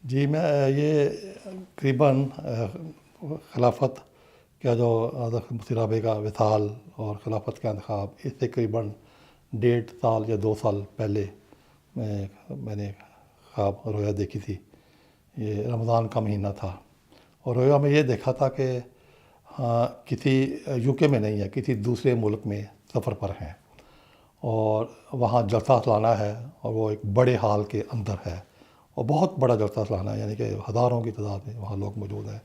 جی میں یہ قریباً خلافت کا جو حضرت مفتی رابع کا وصال اور خلافت کا انتخاب اس سے قریباً 1.5 سال یا 2 سال پہلے میں نے خواب رویا دیکھی تھی۔ یہ رمضان کا مہینہ تھا اور رویا میں یہ دیکھا تھا کہ ہاں کسی یو کے میں نہیں ہے، کسی دوسرے ملک میں سفر پر ہیں اور وہاں جلسہ سالانہ ہے اور وہ ایک بڑے ہال کے اندر ہے اور بہت بڑا جلسہ سالانہ ہے، یعنی کہ ہزاروں کی تعداد میں وہاں لوگ موجود ہیں،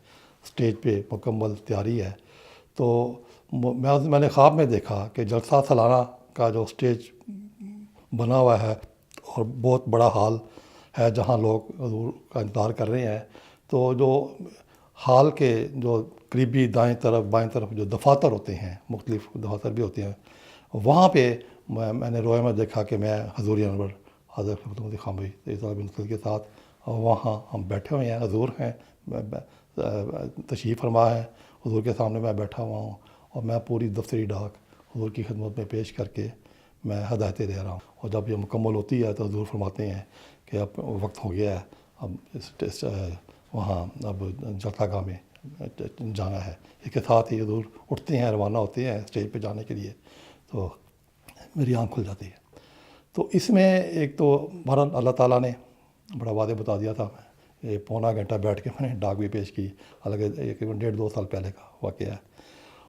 اسٹیج پہ مکمل تیاری ہے۔ تو میں نے خواب میں دیکھا کہ جلسہ سالانہ کا جو اسٹیج بنا ہوا ہے اور بہت بڑا ہال ہے جہاں لوگ حضور کا انتظار کر رہے ہیں، تو جو ہال کے جو قریبی دائیں طرف بائیں طرف جو دفاتر ہوتے ہیں، مختلف دفاتر بھی ہوتے ہیں، وہاں پہ میں نے رویا میں دیکھا کہ میں حضور انور حضرت مفتی خاموی بن کے ساتھ وہاں ہم بیٹھے ہوئے ہیں، حضور ہیں، تشریف فرما ہے، حضور کے سامنے میں بیٹھا ہوا ہوں اور میں پوری دفتری ڈاک حضور کی خدمت میں پیش کر کے میں ہدایتیں دے رہا ہوں۔ اور جب یہ مکمل ہوتی ہے تو حضور فرماتے ہیں کہ اب وقت ہو گیا ہے، اب وہاں اب جلسہ گاہ میں جانا ہے۔ اس کے ساتھ ہی حضور اٹھتے ہیں، روانہ ہوتے ہیں اسٹیج پہ جانے کے لیے، تو میری آنکھ کھل جاتی ہے۔ تو اس میں ایک تو بہرحال اللہ تعالیٰ نے بڑا واضح بتا دیا تھا، یہ پونا گھنٹہ بیٹھ کے میں نے ڈاک بھی پیش کی، حالانکہ یہ تقریباً 1.5 2 سال پہلے کا واقعہ ہے۔